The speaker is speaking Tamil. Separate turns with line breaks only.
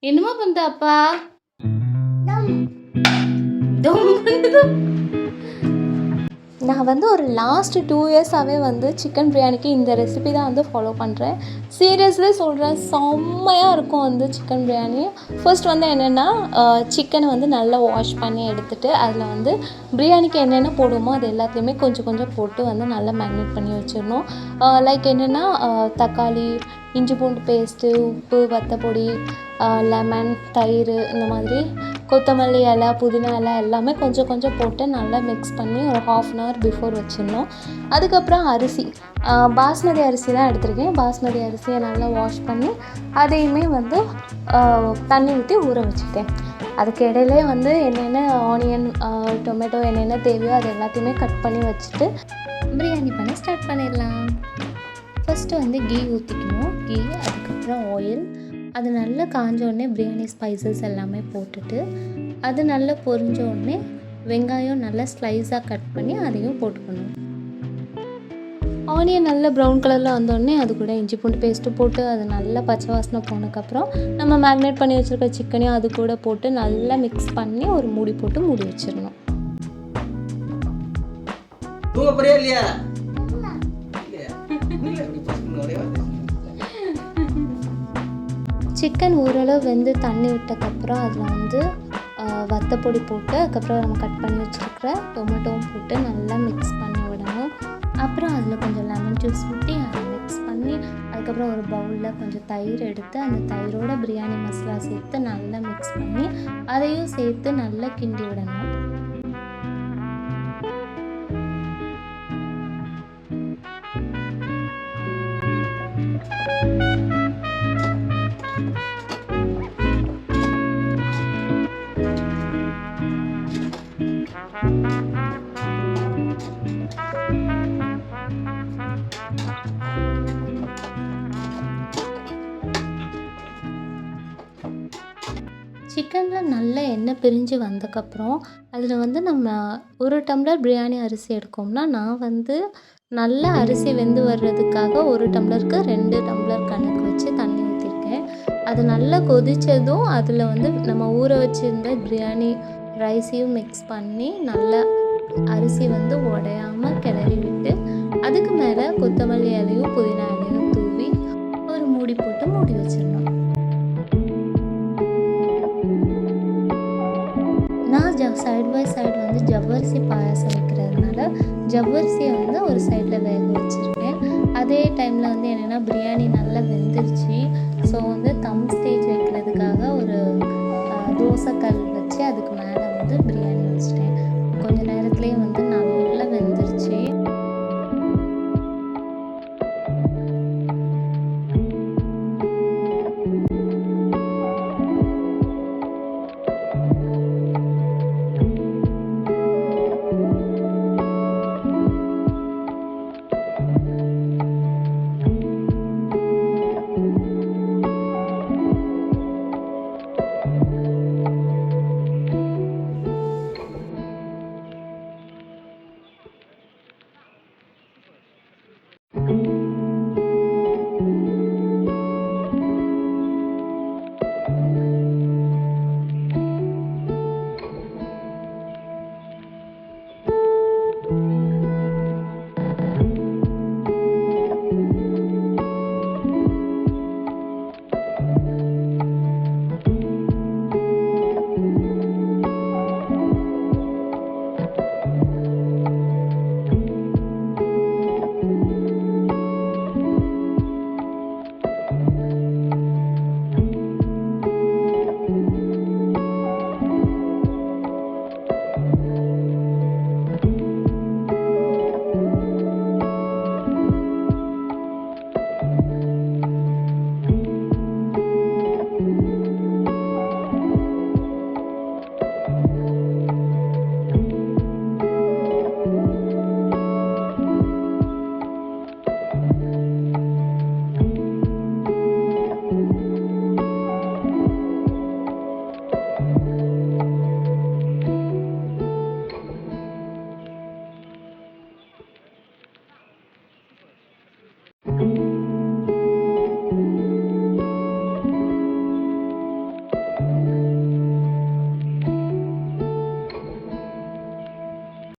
என்னம்மா பண்ற அப்பா? தம் பண்ணுது. நான் வந்து ஒரு லாஸ்ட் 2 இயர்ஸாகவே வந்து சிக்கன் பிரியாணிக்கு இந்த ரெசிபி தான் வந்து ஃபாலோ பண்ணுறேன். சீரியஸ்லி சொல்கிறேன், செம்மையாக இருக்கும் வந்து சிக்கன் பிரியாணி. ஃபர்ஸ்ட் வந்து என்னென்னா, சிக்கனை வந்து நல்லா வாஷ் பண்ணி எடுத்துகிட்டு அதில் வந்து பிரியாணிக்கு என்னென்ன போடுவோமோ அது எல்லாத்தையுமே கொஞ்சம் கொஞ்சம் போட்டு வந்து நல்லா மேரினேட் பண்ணி வச்சிடணும். லைக் என்னென்னா, தக்காளி, இஞ்சி பூண்டு பேஸ்ட்டு, உப்பு, வத்தப்பொடி, லெமன், தயிர், இந்த மாதிரி கொத்தமல்லி இலை, புதினா இலை எல்லாமே கொஞ்சம் கொஞ்சம் போட்டு நல்லா மிக்ஸ் பண்ணி ஒரு 1/2 அன் ஹவர் பிஃபோர் வச்சிடணும். அதுக்கப்புறம் அரிசி, பாஸ்மதி அரிசி தான் எடுத்திருக்கேன். பாஸ்மதி அரிசியை நல்லா வாஷ் பண்ணி அதையுமே வந்து தண்ணி ஊற்றி ஊற வச்சுக்கிட்டேன். அதுக்கு இடையிலே வந்து என்னென்ன ஆனியன், டொமேட்டோ என்னென்ன தேவையோ அது எல்லாத்தையுமே கட் பண்ணி வச்சுட்டு பிரியாணி பண்ண ஸ்டார்ட் பண்ணிடலாம். ஃபஸ்ட்டு வந்து கீ ஊற்றிக்கணும். கீ, அதுக்கப்புறம் ஆயில். அது நல்லா காஞ்ச உடனே பிரியாணி ஸ்பைசஸ் எல்லாமே போட்டுட்டு அது நல்லா பொரிஞ்ச உடனே வெங்காயம் நல்லா ஸ்லைஸாக கட் பண்ணி அதையும் போட்டுக்கணும். ஆனியன் நல்லா ப்ரௌன் கலரில் வந்தோடனே அது கூட இஞ்சி பூண்டு பேஸ்ட்டு போட்டு அது நல்லா பச்சை வாசனை போனதுக்கப்புறம் நம்ம மேரினேட் பண்ணி வச்சுருக்க சிக்கனையும் அது கூட போட்டு நல்லா மிக்ஸ் பண்ணி ஒரு மூடி போட்டு மூடி வச்சிடணும். சிக்கன் ஓரளவு வெந்து தண்ணி விட்டக்கப்புறம் அதில் வந்து வத்தப்பொடி போட்டு அதுக்கப்புறம் நம்ம கட் பண்ணி வச்சுருக்கிற டொமேட்டோவும் போட்டு நல்லா மிக்ஸ் பண்ணி விடணும். அப்புறம் அதில் கொஞ்சம் லெமன் ஜூஸ் ஊற்றி அதை மிக்ஸ் பண்ணி அதுக்கப்புறம் ஒரு பவுலில் கொஞ்சம் தயிர் எடுத்து அந்த தயிரோட பிரியாணி மசாலா சேர்த்து நல்லா மிக்ஸ் பண்ணி அதையும் சேர்த்து நல்லா கிண்டி விடணும். சிக்கனில் நல்ல எண்ணெய் பிரிஞ்சு வந்தக்கப்புறம் அதில் வந்து நம்ம 1 டம்ளர் பிரியாணி அரிசி எடுக்கோம்னா, நான் வந்து நல்லா அரிசி வெந்து வர்றதுக்காக 1 டம்ளருக்கு 2 டம்ளர் கணக்கு வச்சு தண்ணி ஊற்றிருக்கேன். அது நல்லா கொதித்ததும் அதில் வந்து நம்ம ஊற வச்சுருந்த பிரியாணி ரைஸையும் மிக்ஸ் பண்ணி நல்லா அரிசி வந்து உடையாமல் கிளறி விட்டு அதுக்கு மேலே கொத்தமல்லி இலையும் புதினா இலையும் தூவி ஒரு மூடி போட்டு மூடி வச்சிடணும். நான் சைடு பை சைடு வந்து ஜவ்வரிசி பாயாசம் வைக்கிறதுனால ஜவ்வரிசியை வந்து ஒரு சைடில் வேக வச்சுருக்கேன். அதே டைமில் வந்து என்னென்னா பிரியாணி நல்லா வெந்துருச்சு. ஸோ வந்து தம் ஸ்டேஜ் வைக்கிறதுக்காக ஒரு தோசைக்கல் வச்சு அதுக்கு